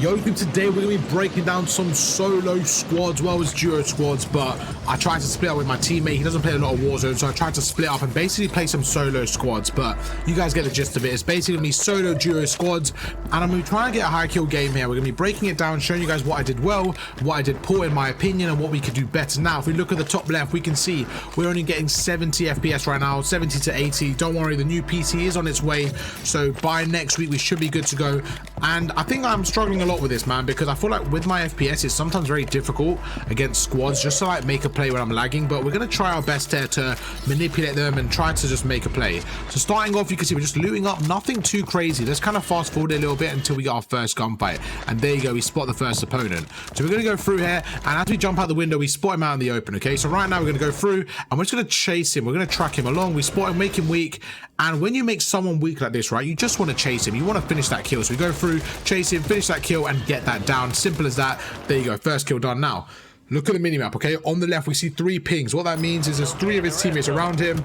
Yo, today we're going to be breaking down some solo squads, well as duo squads, but I tried to split up with my teammate. He doesn't play a lot of Warzone, so I tried to split up and basically play some solo squads, but you guys get the gist of it. It's basically going to be solo duo squads, and I'm going to be trying to get a high kill game here. We're going to be breaking it down, showing you guys what I did well, what I did poor in my opinion, and what we could do better. Now, if we look at the top left, we can see we're only getting 70 FPS right now, 70 to 80. Don't worry, the new PC is on its way, so by next week we should be good to go. And I think I'm struggling a lot with this, man, because I feel like with my FPS it's sometimes very difficult against squads just to like make a play when I'm lagging, but we're going to try our best here to manipulate them and try to just make a play. So starting off, you can see we're just looting up, nothing too crazy. Let's kind of fast forward a little bit until we get our first gunfight, and there you go, we spot the first opponent. So we're going to go through here, and as we jump out the window we spot him out in the open. Okay, so right now we're going to go through and we're just going to chase him. We're going to track him along. We spot him, make him weak, and when you make someone weak like this, right, you just want to chase him, you want to finish that kill. So we go through, chase him, finish that kill, and get that down. Simple as that. There you go, first kill done. Now look at the minimap. Okay, on the left we see 3 pings. What that means is there's 3 of his teammates around him.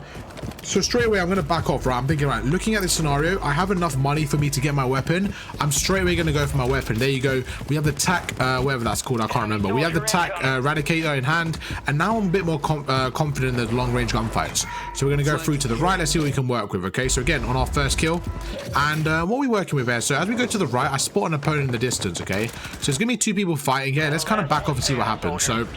So straight away I'm going to back off, right? I'm thinking, right, looking at this scenario, I have enough money for me to get my weapon. I'm straight away going to go for my weapon. There you go. We have the tac, whatever that's called, I can't remember. We have the tac eradicator in hand, and now I'm a bit more confident in the long range gunfights. So we're going to go through to the right. Let's see what we can work with. Okay, so again on our first kill, and what are we working with here? So as we go to the right, I spot an opponent in the distance. Okay, so there's gonna be 2 people fighting here. Let's kind of back off and see what happens. So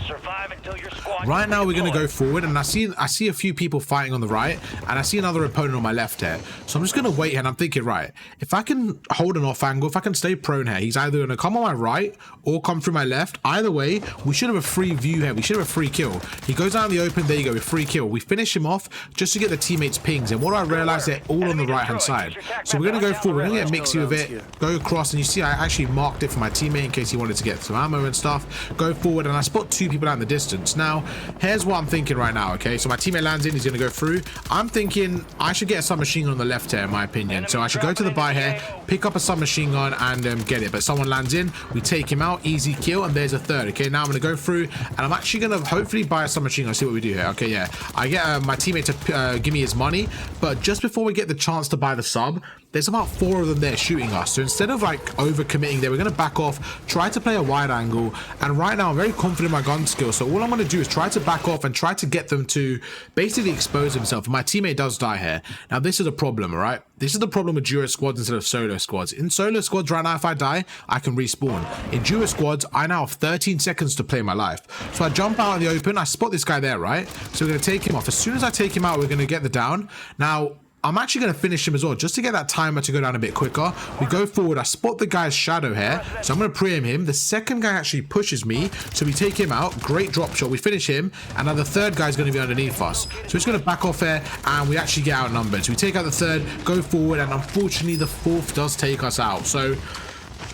right now we're going to go forward, and I see a few people fighting on the right, and I see another opponent on my left here. So I'm just going to wait here, and I'm thinking, right, if I can hold an off angle, if I can stay prone here, he's either going to come on my right or come through my left. Either way, we should have a free view here. We should have a free kill. He goes out in the open. There you go, a free kill. We finish him off just to get the teammates pings, and what do I realize? They're all on the right hand side. So we're going to go forward. We're going to get mixy with it, go across, and you see I actually marked it for my teammate in case he wanted to get some ammo and stuff. Go forward, and I spot 2 people out in the distance. Now here's what I'm thinking right now. Okay, so my teammate lands in, he's going to go through. I'm thinking I should get a submachine gun on the left here, in my opinion. So I should go to the buy here, pick up a submachine gun, and get it. But someone lands in, we take him out, easy kill, and there's a third. Okay, now I'm going to go through, and I'm actually going to hopefully buy a submachine gun. See what we do here. Okay, yeah, I get my teammate to give me his money, but just before we get the chance to buy the sub, there's about 4 of them there shooting us. So instead of like overcommitting there, we're going to back off, try to play a wide angle, and right now I'm very confident in my gun skills. So all I'm going to do is try to back off and try to get them to basically expose himself. My teammate does die here. Now this is a problem, all right? This is the problem with duo squads instead of solo squads. In solo squads right now, if I die, I can respawn. In duo squads, I now have 13 seconds to play my life. So I jump out in the open, I spot this guy there, right? So we're going to take him off. As soon as I take him out, we're going to get the down. Now I'm actually going to finish him as well, just to get that timer to go down a bit quicker. We go forward. I spot the guy's shadow here, so I'm going to pre-aim him. The second guy actually pushes me, so we take him out. Great drop shot. We finish him, and now the third guy's going to be underneath us. So we're just going to back off here, and we actually get outnumbered. So we take out the third, go forward, and unfortunately the fourth does take us out. So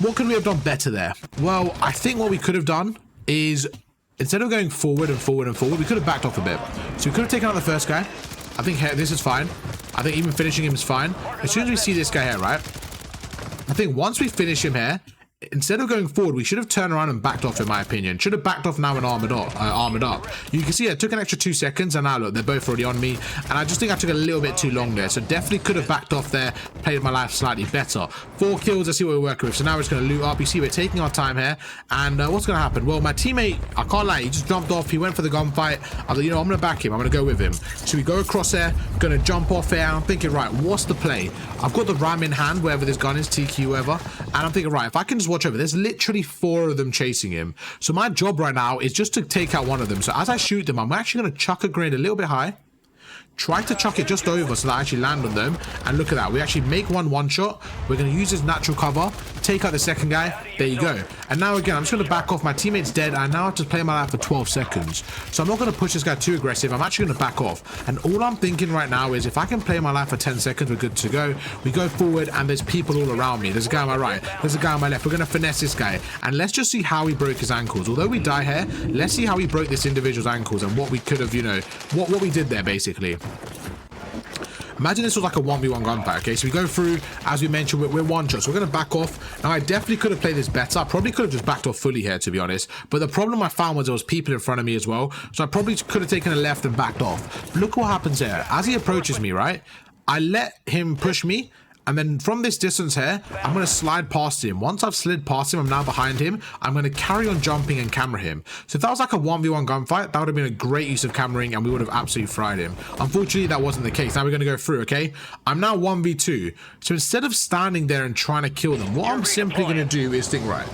what could we have done better there? Well, I think what we could have done is, instead of going forward and forward and forward, we could have backed off a bit. So we could have taken out the first guy. I think this is fine. I think even finishing him is fine. As soon as we see this guy here, right? I think once we finish him here, instead of going forward, we should have turned around and backed off, in my opinion. Should have backed off now and armored up. You can see it took an extra 2 seconds, and now look, they're both already on me. And I just think I took a little bit too long there. So definitely could have backed off there, played my life slightly better. 4 kills, let's see what we're working with. So now we're just going to loot up. You see we're taking our time here. And what's going to happen? Well, my teammate, I can't lie, he just jumped off. He went for the gunfight. I thought, you know, I'm going to back him. I'm going to go with him. So we go across there, going to jump off here. I'm thinking, right, what's the play? I've got the ram in hand, wherever this gun is, TQ, whatever. And I'm thinking, right, if I can just watch over, there's literally 4 of them chasing him. So my job right now is just to take out one of them. So as I shoot them, I'm actually going to chuck a grenade a little bit high, try to chuck it just over so that I actually land on them. And look at that, we actually make one shot. We're going to use his natural cover, take out the second guy. There you go. And now again, I'm just going to back off. My teammate's dead. I now have to play my life for 12 seconds. So I'm not going to push this guy too aggressive. I'm actually going to back off. And all I'm thinking right now is if I can play my life for 10 seconds, we're good to go. We go forward, and there's people all around me. There's a guy on my right, there's a guy on my left. We're going to finesse this guy, and let's just see how he broke his ankles. Although we die here, let's see how he broke this individual's ankles and what we could have, you know, what we did there basically. Imagine this was like a 1v1 gunfight, okay? So we go through, as we mentioned, we're one shot, so we're going to back off. Now, I definitely could have played this better. I probably could have just backed off fully here, to be honest. But the problem I found was there was people in front of me as well. So I probably could have taken a left and backed off. Look what happens here. As he approaches me, right? I let him push me, And then from this distance here, I'm going to slide past him. Once I've slid past him, I'm now behind him. I'm going to carry on jumping and camera him. So if that was like a 1v1 gunfight, that would have been a great use of cameraing and we would have absolutely fried him. Unfortunately, that wasn't the case. Now we're going to go through, okay? I'm now 1v2. So instead of standing there and trying to kill them, what I'm simply going to do is think, right,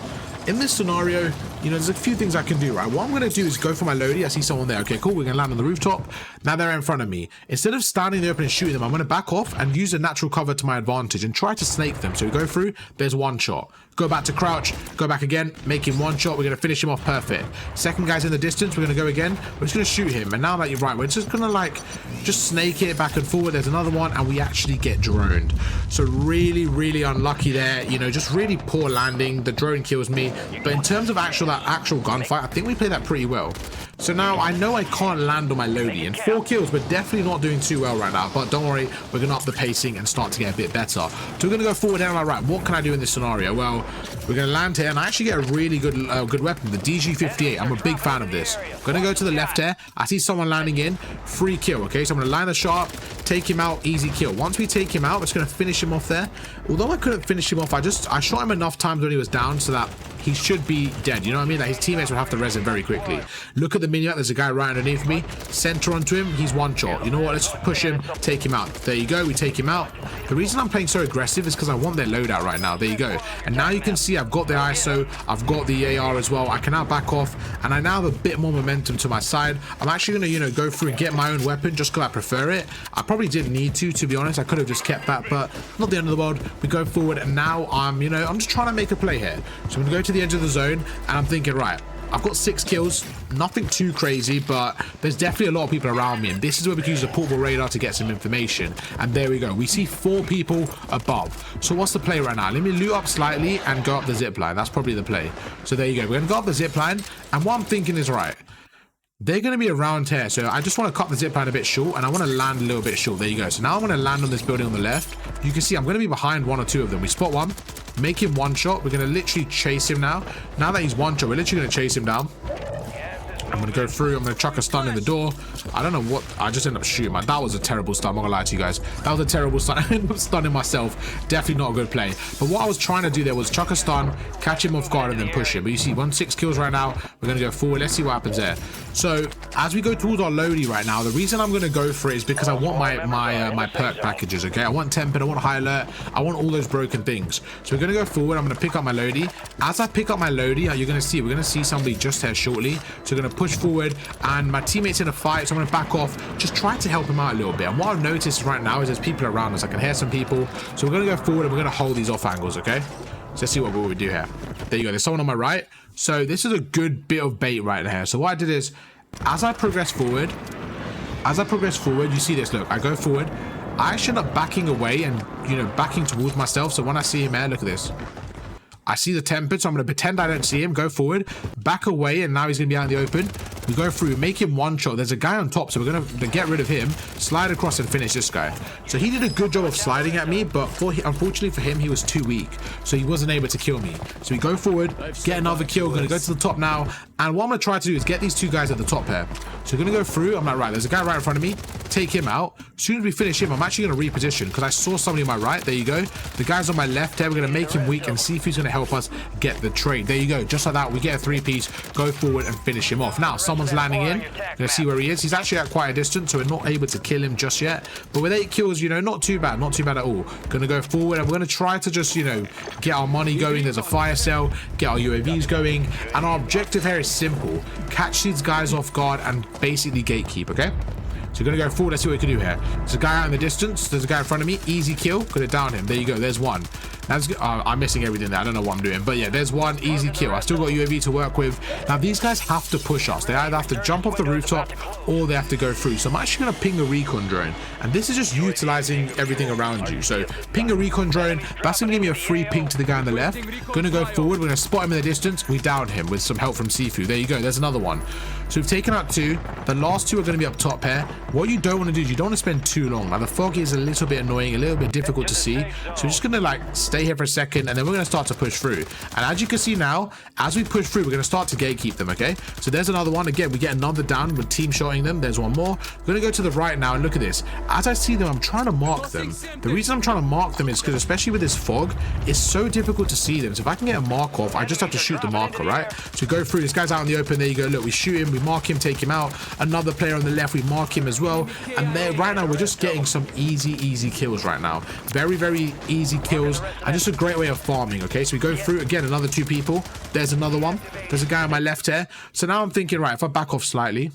in this scenario, you know, there's a few things I can do, right? What I'm going to do is go for my loadie. I see someone there. Okay, cool. We're going to land on the rooftop. Now they're in front of me. Instead of standing there open and shooting them, I'm going to back off and use a natural cover to my advantage and try to snake them. So we go through. There's one shot. Go back to crouch. Go back again. Make him one shot. We're going to finish him off perfect. Second guy's in the distance. We're going to go again. We're just going to shoot him. And now that you're right, we're just going to like just snake it back and forward. There's another one and we actually get droned. So really, really unlucky there. You know, just really poor landing. The drone kills me. But in terms of actual gunfight, I think we played that pretty well. So now I know I can't land on my loadie. In 4 kills, we're definitely not doing too well right now. But don't worry, we're going to up the pacing and start to get a bit better. So we're going to go forward here. I'm like, right, what can I do in this scenario? Well, we're going to land here and I actually get a really good weapon, the DG58. I'm a big fan of this. I'm going to go to the left here. I see someone landing in. Free kill, okay? So I'm going to line the shot up, take him out, easy kill. Once we take him out, we're just going to finish him off there. Although I couldn't finish him off, I shot him enough times when he was down so that he should be dead. You know what I mean? Like his teammates will have to res him very quickly. Look at the mini-map. There's a guy right underneath me. Center onto him. He's one shot. You know what? Let's push him. Take him out. There you go. We take him out. The reason I'm playing so aggressive is because I want their loadout right now. There you go. And now you can see I've got the ISO. I've got the AR as well. I can now back off. And I now have a bit more momentum to my side. I'm actually going to, you know, go through and get my own weapon just because I prefer it. I probably didn't need to be honest. I could have just kept that, but not the end of the world. We go forward and now I'm just trying to make a play here. So I'm going to go to the edge of the zone. And I'm thinking, right, I've got 6 kills, nothing too crazy, but there's definitely a lot of people around me. And this is where we can use a portable radar to get some information. And there we go. We see 4 people above. So what's the play right now? Let me loot up slightly and go up the zip line. That's probably the play. So there you go. We're going to go up the zip line. And what I'm thinking is, right, they're going to be around here. So I just want to cut the zip line a bit short and I want to land a little bit short. There you go. So now I'm going to land on this building on the left. You can see I'm going to be behind 1 or 2 of them. We spot one. Make him one shot. We're going to literally chase him now. Now that he's one shot, we're literally going to chase him down. I'm going to go through. I'm going to chuck a stun in the door. I don't know what. I just ended up shooting. Man, that was a terrible stun. I'm not going to lie to you guys. That was a terrible stun. I ended up stunning myself. Definitely not a good play. But what I was trying to do there was chuck a stun, catch him off guard, and then push him. But you see, 6 kills right now. We're going to go forward. Let's see what happens there. So as we go towards our loadie right now, the reason I'm going to go for it is because I want my perk packages, okay? I want tempered, I want high alert, I want all those broken things. So we're going to go forward. I'm going to pick up my loadie. As I pick up my loadie, you're going to see, we're going to see somebody just here shortly. So we're going to push forward and my teammate's in a fight. So I'm going to back off, just try to help him out a little bit. And what I've noticed right now is there's people around us. I can hear some people. So we're going to go forward and we're going to hold these off angles, okay? So let's see what we do here. There you go. There's someone on my right. So this is a good bit of bait right here. So what I did is, as I progress forward, you see this, look, I go forward. I actually end up backing away and, you know, backing towards myself. So when I see him here, look at this. I see the tempered, so I'm going to pretend I don't see him, go forward, back away, and now he's going to be out in the open. We go through, make him one shot. There's a guy on top, so we're going to get rid of him, slide across and finish this guy. So he did a good job of sliding at me, but unfortunately for him, he was too weak, so he wasn't able to kill me. So we go forward, get another kill, going to go to the top now, and what I'm going to try to do is get these 2 guys at the top here. So we're going to go through, I'm like, right, there's a guy right in front of me, take him out. As soon as we finish him, I'm actually going to reposition, because I saw somebody on my right, there you go. The guy's on my left here, we're going to make him weak and see if he's going to help us get the trade. There you go, just like that, we get a 3-piece, go forward and finish him off. Now, someone's landing in. Gonna see where he is. He's actually at quite a distance, so we're not able to kill him just yet. But with 8 kills, you know, not too bad at all. Gonna go forward and we're gonna try to just, you know, get our money going. There's a fire cell, get our UAVs going, and our objective here is simple: catch these guys off guard and basically gatekeep, okay? So we're going to go forward. Let's see what we can do here. There's a guy out in the distance. There's a guy in front of me. Easy kill. Could have downed him. There you go. There's one. That's good. I'm missing everything there. I don't know what I'm doing. But yeah, there's one. Easy kill. I still got UAV to work with. Now, these guys have to push us. They either have to jump off the rooftop or they have to go through. So I'm actually going to ping a recon drone. And this is just utilizing everything around you. So ping a recon drone. That's going to give me a free ping to the guy on the left. Going to go forward. We're going to spot him in the distance. We downed him with some help from Sifu. There you go. There's another one. So we've taken out 2. The last 2 are going to be up top here. What you don't want to do is you don't want to spend too long. Now, the fog is a little bit annoying, a little bit difficult to see. So we're just going to like stay here for a second, and then we're going to start to push through. And as you can see now, as we push through, we're going to start to gatekeep them, okay? So there's another one. Again, we get another down with team shotting them. There's one more. We're going to go to the right now, and look at this. As I see them, I'm trying to mark them. The reason I'm trying to mark them is because, especially with this fog, it's so difficult to see them. So if I can get a mark off, I just have to shoot the marker, right? So go through. This guy's out in the open. There you go. Look, we shoot him, we mark him, take him out. Another player on the left, we mark him as well. And there, right now, we're just getting some easy kills right now. Very easy kills, and just a great way of farming. Okay, so we go through again, another 2 people. There's another one. There's a guy on my left here. So now I'm thinking, right, if I back off slightly.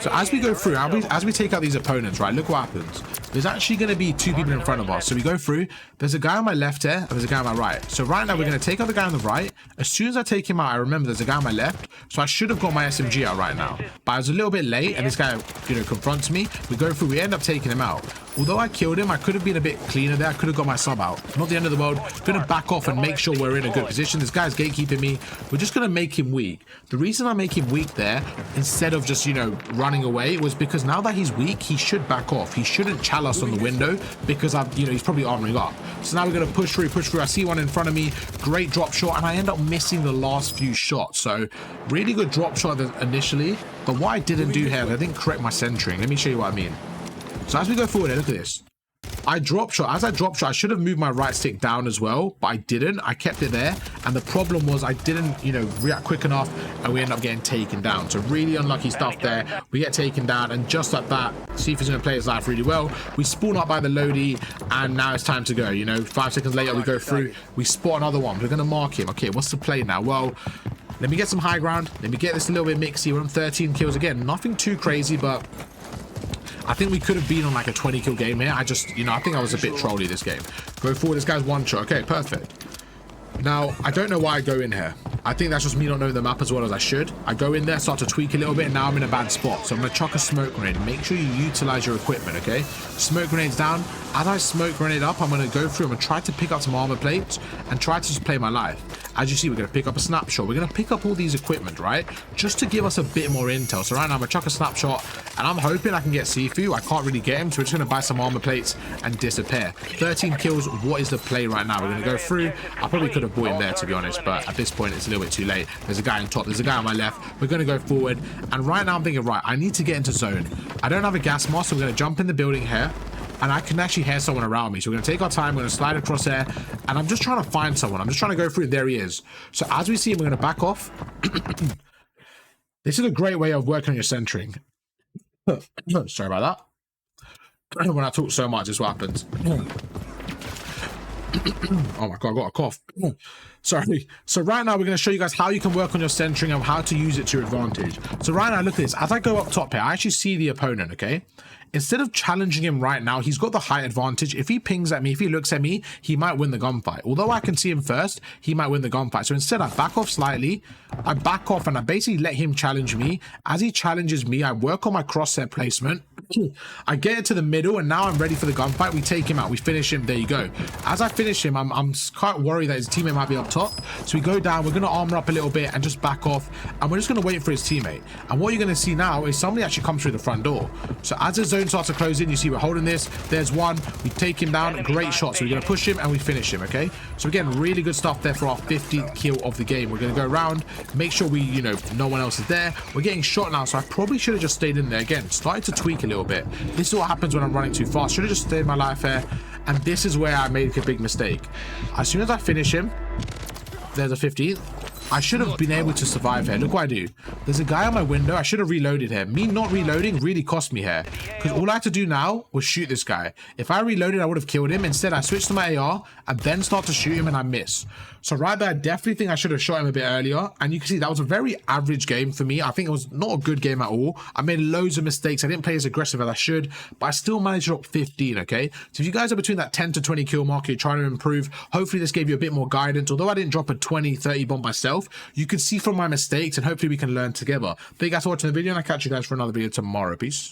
So as we go through, as we take out these opponents, right, look what happens. There's actually going to be 2 people in front of us. So we go through. There's a guy on my left here, and there's a guy on my right. So right now, we're going to take out the guy on the right. As soon as I take him out, I remember there's a guy on my left. So I should have got my SMG out right now. But I was a little bit late, and this guy, you know, confronts me. We go through. We end up taking him out. Although I killed him, I could have been a bit cleaner there. I could have got my sub out. Not the end of the world. Going to back off and make sure we're in a good position. This guy's gatekeeping me. We're just going to make him weak. The reason I make him weak there, instead of just, you know, running away, was because now that he's weak, he should back off. He shouldn't chal us on the window because he's probably armoring up. So now we're going to push through. I see one in front of me. Great drop shot, and I end up missing the last few shots. So really good drop shot initially. But what I didn't do here, I didn't correct my centering. Let me show you what I mean. So as we go forward, look at this. I drop shot. As I drop shot, I should have moved my right stick down as well, but I didn't. I kept it there, and the problem was I didn't, you know, react quick enough, and we end up getting taken down. So really unlucky stuff there. We get taken down, and just like that, Sifu's going to play his life really well. We spawn up by the Lodi, and now it's time to go. You know, 5 seconds later, we go through. We spot another one. We're going to mark him. Okay, what's the play now? Well, let me get some high ground. Let me get this a little bit mixy. We're on 13 kills again. Nothing too crazy, but I think we could have been on like a 20 kill game here. I just, you know, I think I was a bit trolly this game. Go forward. This guy's one shot. Okay, perfect. Now, I don't know why I go in here. I think that's just me not knowing the map as well as I should. I go in there, start to tweak a little bit, and now I'm in a bad spot. So I'm going to chuck a smoke grenade. Make sure you utilize your equipment, okay? Smoke grenades down. As I smoke grenade up, I'm going to go through. I'm going to try to pick up some armor plates and try to just play my life. As you see, we're going to pick up a snapshot. We're going to pick up all these equipment, right? Just to give us a bit more intel. So right now, I'm going to chuck a snapshot, and I'm hoping I can get Sifu. I can't really get him, so we're just going to buy some armor plates and disappear. 13 kills. What is the play right now? We're going to go through. I probably could have bought him there, to be honest, but at this point, it's a little bit too late. There's a guy on top. There's a guy on my left. We're going to go forward, and right now, I'm thinking, right, I need to get into zone. I don't have a gas mask, so we're going to jump in the building here. And I can actually hear someone around me. So we're going to take our time. We're going to slide across there. And I'm just trying to find someone. I'm just trying to go through. There he is. So as we see him, we're going to back off. This is a great way of working on your centering. Sorry about that. When I talk so much, this is what happens. Oh my God, I got a cough. Sorry. So right now, we're going to show you guys how you can work on your centering and how to use it to your advantage. So right now, look at this. As I go up top here, I actually see the opponent, okay? Instead of challenging him right now, he's got the height advantage. If he pings at me, if he looks at me, he might win the gunfight. Although I can see him first, he might win the gunfight. So instead, I back off slightly. I back off and I basically let him challenge me. As he challenges me, I work on my crosshair placement. I get it to the middle, and now I'm ready for the gunfight. We take him out. We finish him. There you go. As I finish him, I'm quite worried that his teammate might be up top. So we go down. We're going to armor up a little bit and just back off. And we're just going to wait for his teammate. And what you're going to see now is somebody actually comes through the front door. So as the zone starts to close in, you see we're holding this. There's one. We take him down. Great shot. So we're going to push him and we finish him, okay? So again, really good stuff there for our 50th kill of the game. We're going to go around, make sure we, you know, no one else is there. We're getting shot now, so I probably should have just stayed in there. Again, started to tweak a little bit. This is what happens when I'm running too fast. Should have just stayed my life here. And this is where I made a big mistake. As soon as I finish him, there's a 15th. I should have been able to survive here. Look what I do. There's a guy on my window. I should have reloaded here. Me not reloading really cost me here, because all I had to do now was shoot this guy. If I reloaded, I would have killed him. Instead, I switched to my AR and then start to shoot him, and I miss. So right there, I definitely think I should have shot him a bit earlier. And you can see that was a very average game for me. I think it was not a good game at all. I made loads of mistakes. I didn't play as aggressive as I should, but I still managed to drop 15, okay? So if you guys are between that 10 to 20 kill mark, you're trying to improve, hopefully this gave you a bit more guidance. Although I didn't drop a 20, 30 bomb myself, you could see from my mistakes, and hopefully we can learn together. Thank you guys for watching the video, and I'll catch you guys for another video tomorrow. Peace.